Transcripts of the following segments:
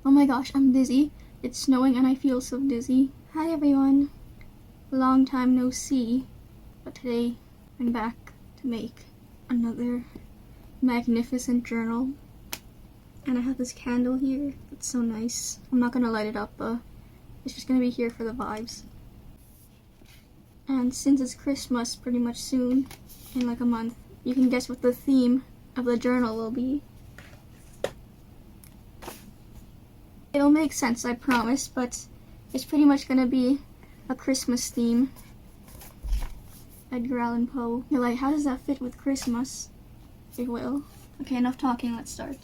Oh my gosh, I'm dizzy. It's snowing and I feel so dizzy. Hi everyone. Long time no see. But today I'm back to make another magnificent journal. And I have this candle here. It's so nice. I'm not gonna light it up, but it's just gonna be here for the vibes. And since it's Christmas pretty much soon, in like a month, you can guess what the theme of the journal will be. It'll make sense, I promise, but it's pretty much gonna be a Christmas theme. Edgar Allan Poe. You're like, how does that fit with Christmas? It will. Okay, enough talking, let's start.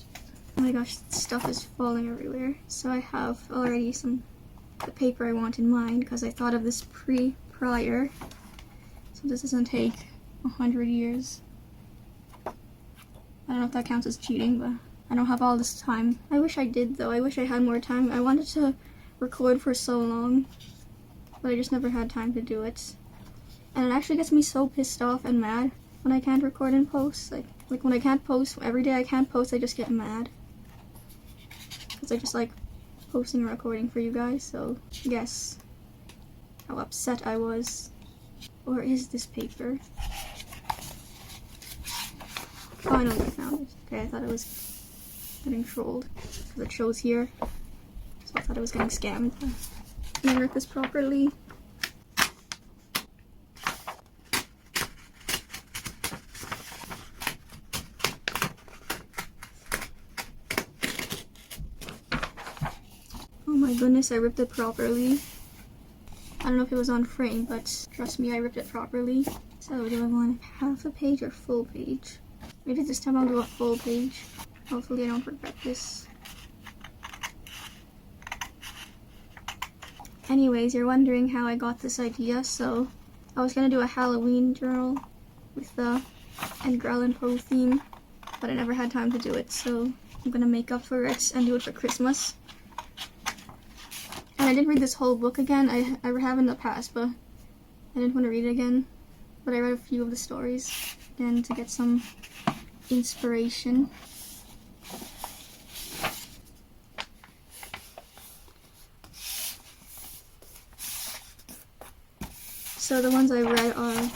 Oh my gosh, stuff is falling everywhere. So I have already the paper I want in mind, because I thought of this prior. So this doesn't take 100 years. I don't know if that counts as cheating, but I don't have all this time. I wish I did though. I wish I had more time. I wanted to record for so long, but I just never had time to do it. And it actually gets me so pissed off and mad when I can't record and post. Like when I can't post, every day I can't post, I just get mad. Because I just like posting and recording for you guys, so guess how upset I was. Or is this paper? Finally I found it. Okay, I thought it was getting trolled because it shows here, so I thought I was getting scammed. Can I rip this properly? Oh my goodness, I ripped it properly. I don't know if it was on frame, but trust me, I ripped it properly. So do I want half a page or full page? Maybe this time I'll do a full page. Hopefully I don't regret this. Anyways, you're wondering how I got this idea, so I was gonna do a Halloween journal with the Edgar Allan Poe theme, but I never had time to do it, so I'm gonna make up for it and do it for Christmas. And I did read this whole book again. I have in the past, but I didn't want to read it again. But I read a few of the stories again to get some inspiration. So the ones I read are,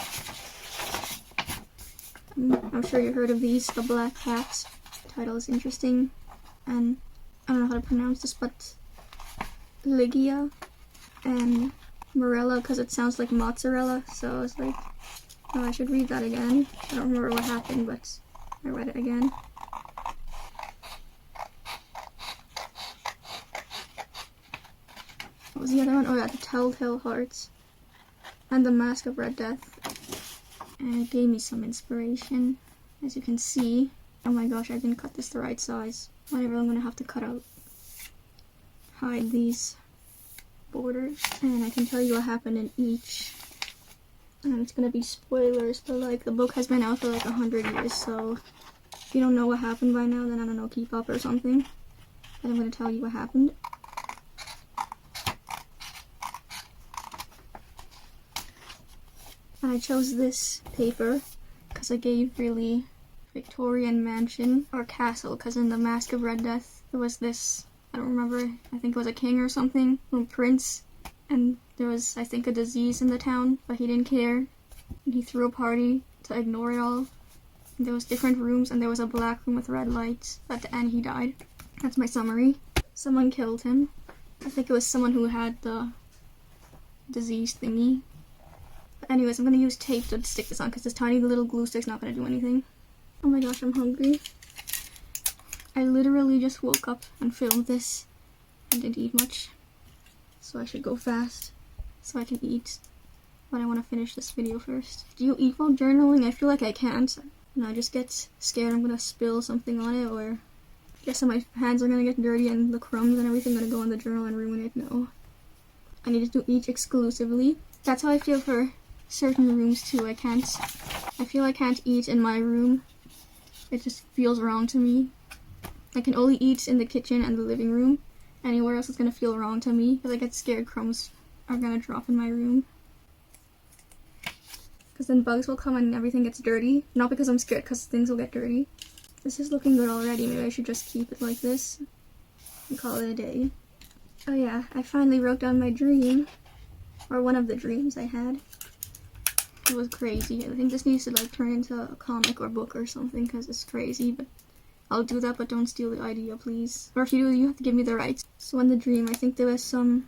I'm sure you heard of these, The Black Cat. The title is interesting, and I don't know how to pronounce this, but Ligia and Morella, because it sounds like mozzarella, so I was like, oh, I should read that again. I don't remember what happened, but I read it again. What was the other one? Oh yeah, The Telltale Hearts and The Mask of Red Death. And it gave me some inspiration, as you can see. Oh my gosh, I didn't cut this the right size. Whatever, I'm gonna have to hide these borders, and I can tell you what happened in each. And it's gonna be spoilers, but like the book has been out for like 100 years, so if you don't know what happened by now, then I don't know, keep up or something. But I'm gonna tell you what happened. And I chose this paper because I gave really Victorian mansion or castle, because in The Mask of Red Death there was this, I don't remember, I think it was a king or something, a prince, and there was, I think, a disease in the town, but he didn't care, and he threw a party to ignore it all. And there was different rooms, and there was a black room with red lights. At the end, he died. That's my summary. Someone killed him. I think it was someone who had the disease thingy. But anyways, I'm gonna use tape to stick this on, because this tiny little glue stick's not gonna do anything. Oh my gosh, I'm hungry. I literally just woke up and filmed this and didn't eat much, so I should go fast so I can eat, but I want to finish this video first. Do you eat while journaling? I feel like I can't, and I just get scared I'm gonna spill something on it, or I guess my hands are gonna get dirty and the crumbs and everything gonna go in the journal and ruin it. No, I need to eat exclusively. That's how I feel for certain rooms too. I feel I can't eat in my room. It just feels wrong to me. I can only eat in the kitchen and the living room. Anywhere else is gonna feel wrong to me, because I get scared crumbs are gonna drop in my room. Because then bugs will come and everything gets dirty. Not because I'm scared, because things will get dirty. This is looking good already. Maybe I should just keep it like this. and call it a day. Oh yeah, I finally wrote down my dream. Or one of the dreams I had. It was crazy. I think this needs to like turn into a comic or book or something because it's crazy, but I'll do that, but don't steal the idea, please. Or if you do, you have to give me the rights. So in the dream, I think there was some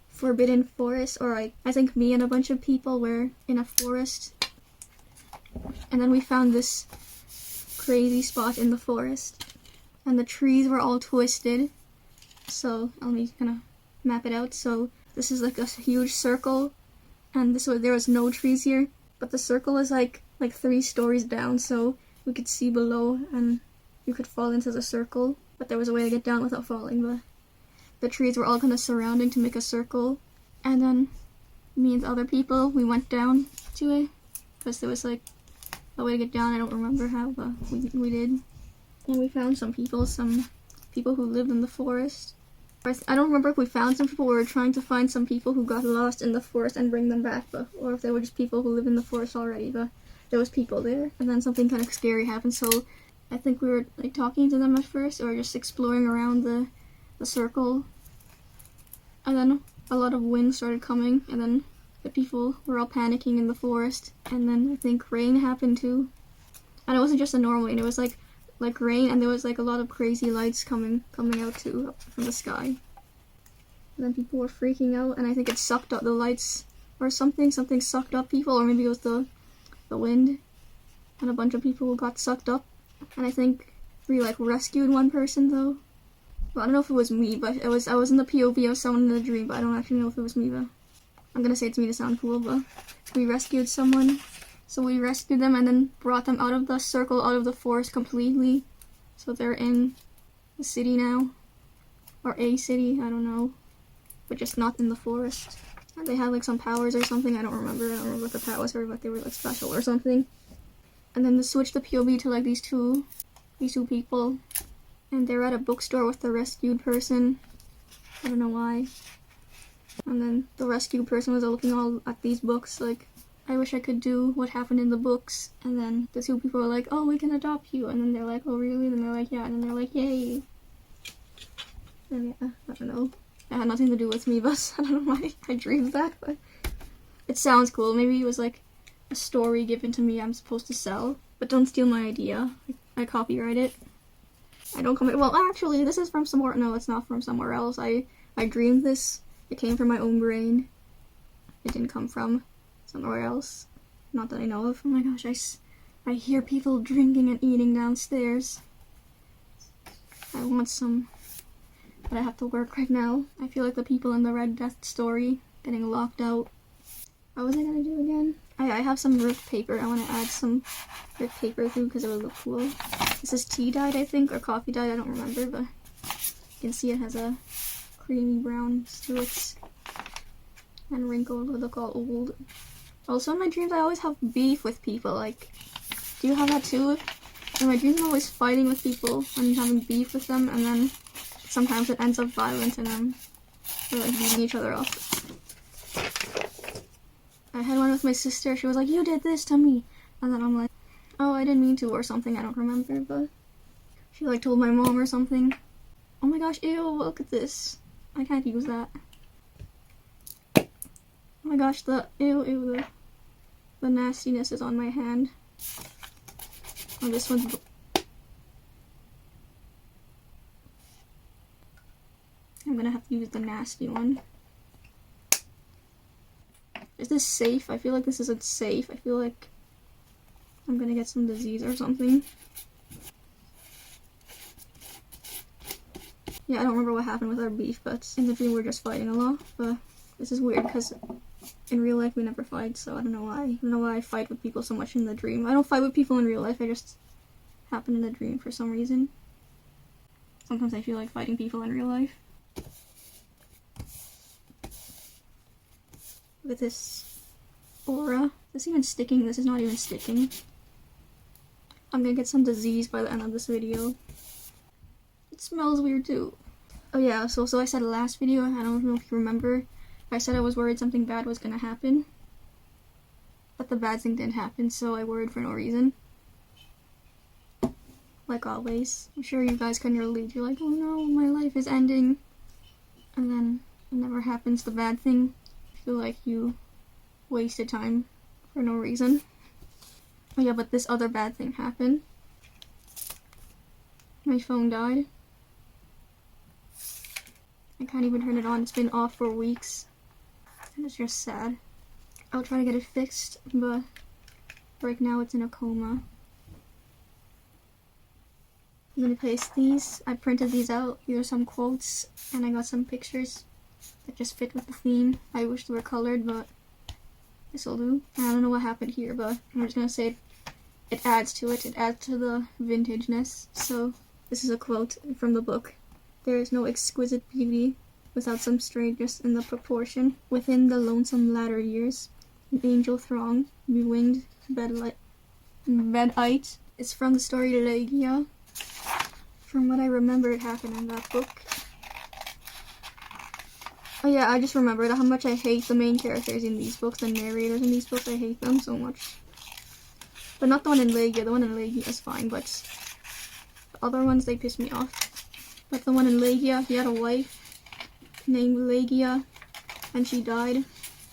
forbidden forest, or like, I think me and a bunch of people were in a forest. And then we found this crazy spot in the forest. And the trees were all twisted. So, let me kind of map it out. So, this is like a huge circle. And there was no trees here. But the circle is like 3 stories down, so we could see below and you could fall into the circle. But there was a way to get down without falling, but the trees were all kind of surrounding to make a circle. And then me and the other people, we went down to it. Because there was like a way to get down. I don't remember how, but we did. And we found some people who lived in the forest. I don't remember if we found some people, or we were trying to find some people who got lost in the forest and bring them back, or if they were just people who live in the forest already, but there was people there. And then something kind of scary happened, so I think we were like talking to them at first, or just exploring around the circle. And then a lot of wind started coming, and then the people were all panicking in the forest. And then I think rain happened too. And it wasn't just a normal rain, it was like rain, and there was like a lot of crazy lights coming out too up from the sky. And then people were freaking out, and I think it sucked up the lights or something sucked up people, or maybe it was the wind, and a bunch of people got sucked up. And I think we like rescued one person though. Well, I don't know if it was me, but I was in the POV of someone in the dream, but I don't actually know if it was me, but I'm gonna say it's me to sound cool, but we rescued someone. So we rescued them and then brought them out of the circle, out of the forest completely. So they're in the city now. Or a city, I don't know. But just not in the forest. And they had like some powers or something, I don't remember what the powers were, but they were like special or something. And then they switched the POV to like these two people. And they're at a bookstore with the rescued person. I don't know why. And then the rescued person was looking all at these books like, I wish I could do what happened in the books. And then the 2 people were like, oh, we can adopt you. And then they're like, oh, really? And they're like, yeah. And then they're like, yay. And yeah, I don't know. It had nothing to do with me, but I don't know why I dreamed that, but it sounds cool. Maybe it was like a story given to me I'm supposed to sell. But don't steal my idea. I copyright it. I don't come. Well, actually, this is from somewhere. No, it's not from somewhere else. I dreamed this. It came from my own brain. It didn't come from somewhere else. Not that I know of. Oh my gosh, I hear people drinking and eating downstairs. I want some, but I have to work right now. I feel like the people in the Red Death story getting locked out. What was I gonna do again? I have some ripped paper. I want to add some ripped paper through because it would look cool. This is tea dyed, I think, or coffee dyed. I don't remember, but you can see it has a creamy brown streaks and wrinkled. Would look all old. Also, in my dreams, I always have beef with people. Like, do you have that too? In my dreams, I'm always fighting with people and having beef with them, and then sometimes it ends up violent and we're like beating each other up. I had one with my sister. She was like, you did this to me. And then I'm like, oh, I didn't mean to, or something. I don't remember, but she like told my mom or something. Oh my gosh, ew, look at this. I can't use that. Oh my gosh, the nastiness is on my hand. Oh, this one's... I'm gonna have to use the nasty one. Is this safe? I feel like this isn't safe. I feel like I'm gonna get some disease or something. Yeah, I don't remember what happened with our beef, but in the dream we're just fighting a lot. But this is weird because in real life we never fight, so I don't know why. I don't know why I fight with people so much in the dream. I don't fight with people in real life, I just happen in the dream for some reason. Sometimes I feel like fighting people in real life. Look at this aura. Is this even sticking? This is not even sticking. I'm gonna get some disease by the end of this video. It smells weird too. Oh yeah, so I said last video, I don't know if you remember, I said I was worried something bad was gonna happen. But the bad thing didn't happen, so I worried for no reason. like always. I'm sure you guys can relate. You're like, oh no, my life is ending. And then whenever happens the bad thing, I feel like you wasted time for no reason. Oh yeah, but this other bad thing happened. My phone died. I can't even turn it on. It's been off for weeks. And it's just sad. I'll try to get it fixed, but right now it's in a coma. I'm gonna paste these. I printed these out. These are some quotes, and I got some pictures that just fit with the theme. I wish they were colored, but this'll do. And I don't know what happened here, but I'm just gonna say it adds to it. It adds to the vintageness. So this is a quote from the book. There is no exquisite beauty without some strangeness in the proportion. Within the lonesome latter years, an angel throng, bewinged bedite. It's from the story Legia. From what I remember, it happened in that book. Oh yeah, I just remembered how much I hate the main characters in these books, the narrators in these books. I hate them so much. But not the one in Legia. The one in Legia is fine, but the other ones, they piss me off. But the one in Legia, he had a wife named Legia, and she died.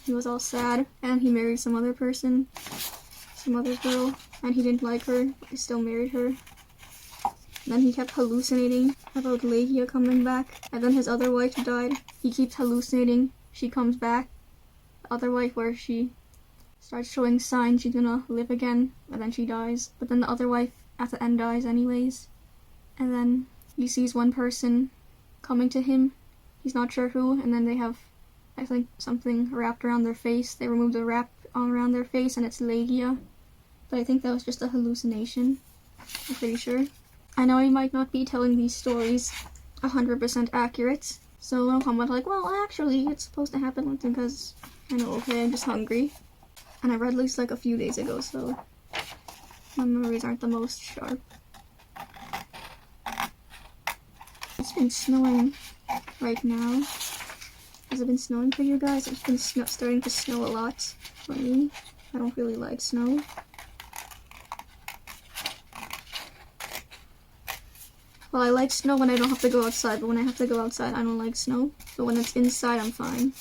He was all sad, and he married some other person, some other girl, and he didn't like her, but he still married her. And then he kept hallucinating about Legia coming back, and then his other wife died. He keeps hallucinating, she comes back. The other wife, where she starts showing signs she's gonna live again, and then she dies. But then the other wife at the end dies anyways. And then he sees one person coming to him. He's not sure who, and then they have, I think, something wrapped around their face. They remove the wrap around their face, and it's Legia. But I think that was just a hallucination. I'm pretty sure. I know I might not be telling these stories 100% accurate, so don't comment like, well, actually, it's supposed to happen because I know, okay, I'm just hungry. And I read these like a few days ago, so my memories aren't the most sharp. It's been snowing right now. Has it been snowing for you guys? It's been starting to snow a lot for me. I don't really like snow. Well, I like snow when I don't have to go outside, but when I have to go outside, I don't like snow. But when it's inside, I'm fine.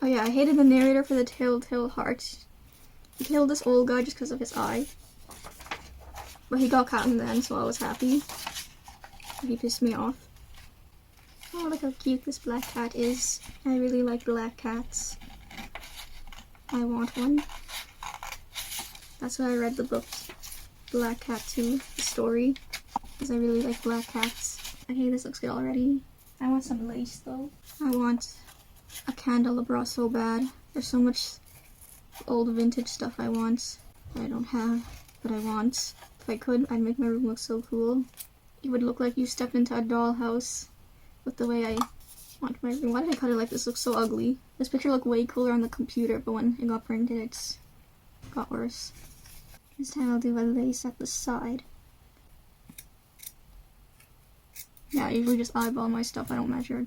Oh yeah, I hated the narrator for the telltale heart. He killed this old guy just because of his eye. But he got caught in the end, so I was happy. He pissed me off. Oh, look how cute this black cat is. I really like black cats. I want one. That's why I read the book Black Cat 2, the story, because I really like black cats. Okay, this looks good already. I want some lace though. I want a candelabra so bad. There's so much old vintage stuff I want that I don't have, but I want. If I could, I'd make my room look so cool. It would look like you stepped into a dollhouse with the way I want my room. Why did I cut it like this? It looks so ugly. This picture looked way cooler on the computer, but when it got printed, it got worse. This time I'll do a lace at the side. Yeah, I usually just eyeball my stuff. I don't measure.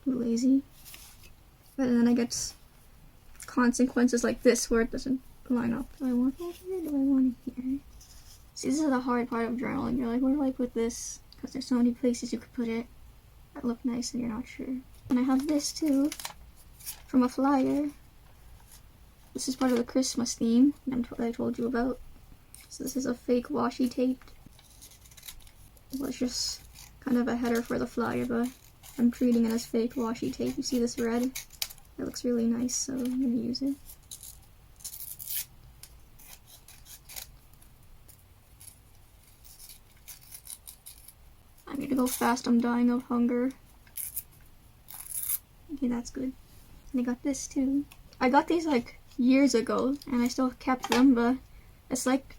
Too lazy. But then I get consequences like this where it doesn't line up. Do I want it here? Do I want it here? See, this is the hard part of journaling. You're like, where do I put this? Because there's so many places you could put it that look nice and you're not sure. And I have this too, from a flyer. This is part of the Christmas theme that I told you about. So this is a fake washi tape. It was just kind of a header for the flyer, but I'm treating it as fake washi tape. You see this red? It looks really nice, so I'm gonna use it. I need to go fast, I'm dying of hunger. Okay, that's good. And I got this too. I got these like years ago, and I still kept them, but it's like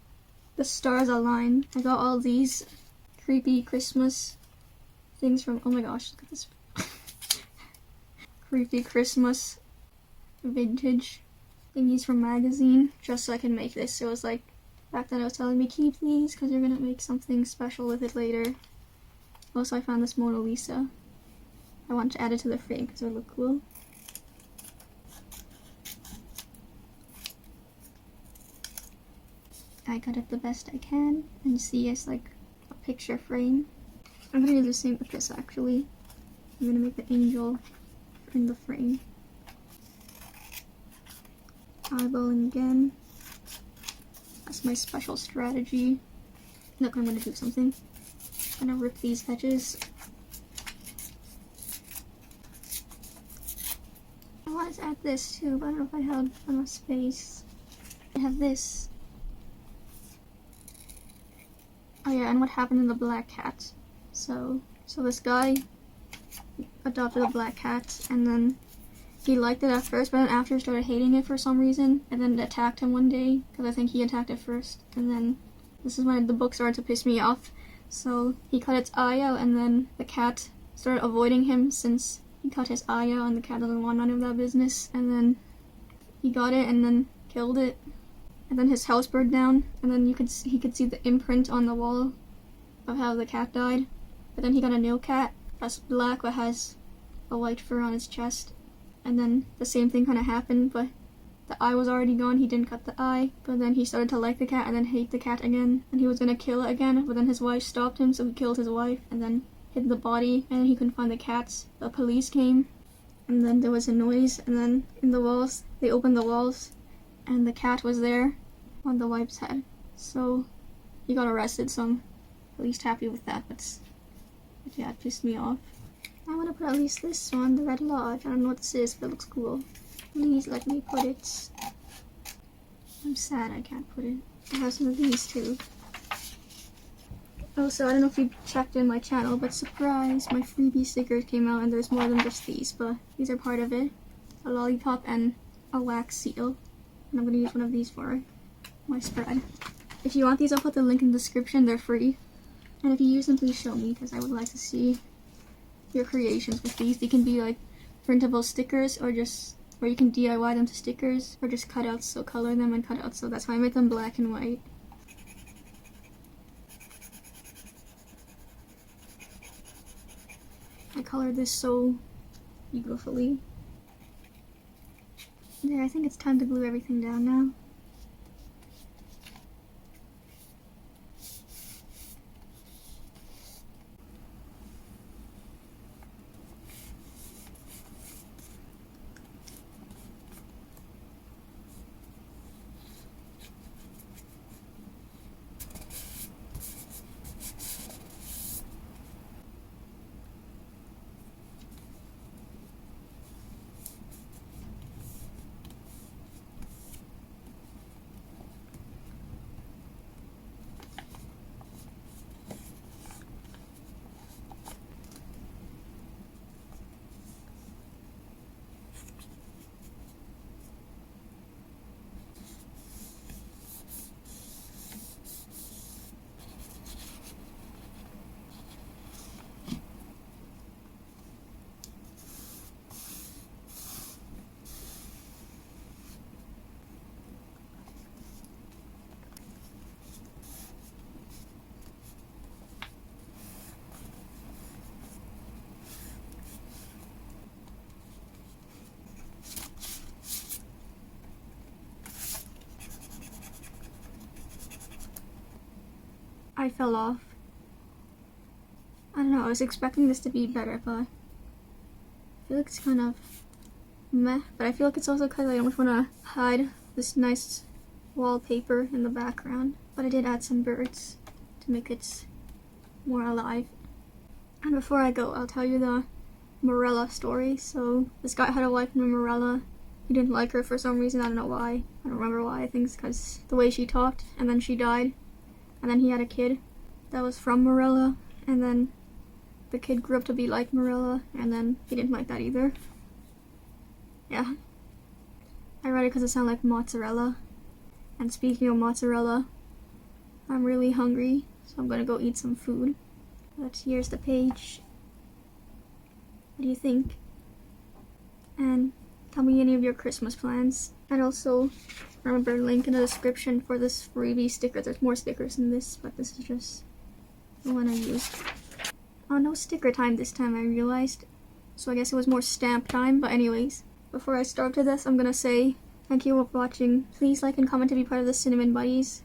the stars align. I got all these creepy Christmas things from, oh my gosh, look at this. Creepy Christmas vintage thingies from magazine, just so I can make this. So it was like, back then I was telling me, keep these, because you're gonna make something special with it later. Also, I found this Mona Lisa. I want to add it to the frame, because it would look cool. I cut it the best I can and see it's like a picture frame. I'm gonna do the same with this actually. I'm gonna make the angel in the frame. Eyeballing again. That's my special strategy. Look, I'm gonna do something. I'm gonna rip these edges. I wanted to add this too, but I don't know if I have enough space. I have this. Oh yeah, and what happened in the black cat. So this guy adopted a black cat, and then he liked it at first, but then after he started hating it for some reason, and then it attacked him one day, because I think he attacked it first, and then this is when the book started to piss me off. So he cut its eye out, and then the cat started avoiding him since he cut his eye out, and the cat doesn't want none of that business, and then he got it and then killed it, and then his house burned down, and then he could see the imprint on the wall of how the cat died. But then he got a new cat that's black but has a white fur on his chest, and then the same thing kind of happened, but the eye was already gone. He didn't cut the eye, but then he started to like the cat and then hate the cat again, and he was gonna kill it again, but then his wife stopped him, so he killed his wife and then hid the body, and he couldn't find the cats. The police came, and then there was a noise, and then in the walls, they opened the walls, and the cat was there on the wife's head. So he got arrested, so I'm at least happy with that, but yeah, it pissed me off. I want to put at least this one, the Red Lodge. I don't know what this is, but it looks cool. Please let me put it. I'm sad I can't put it. I have some of these too. Also, I don't know if you checked in my channel, but surprise, my freebie stickers came out, and there's more than just these, but these are part of it. A lollipop and a wax seal. And I'm going to use one of these for my spread. If you want these, I'll put the link in the description. They're free. And if you use them, please show me, because I would like to see your creations with these. They can be like printable stickers, or you can DIY them to stickers, or just cutouts, so color them and cutouts. So that's why I made them black and white. I colored this so beautifully. There, I think it's time to glue everything down now. I fell off. I don't know, I was expecting this to be better, but I feel like it's kind of meh. But I feel like it's also because I almost want to hide this nice wallpaper in the background. But I did add some birds to make it more alive. And before I go, I'll tell you the Morella story. So this guy had a wife named Morella. He didn't like her for some reason, I don't know why. I don't remember why. I think it's because the way she talked, and then she died. And then he had a kid that was from Morella, and then the kid grew up to be like Morella, and then he didn't like that either. Yeah. I read it because it sounded like mozzarella. And speaking of mozzarella, I'm really hungry, so I'm gonna go eat some food. But here's the page. What do you think? And tell me any of your Christmas plans. And also, remember, link in the description for this freebie sticker. There's more stickers in this, but this is just the one I used. Oh, no sticker time this time, I realized. So I guess it was more stamp time, but anyways. Before I start to this, I'm gonna say thank you for watching. Please like and comment to be part of the Cinnamon Buddies.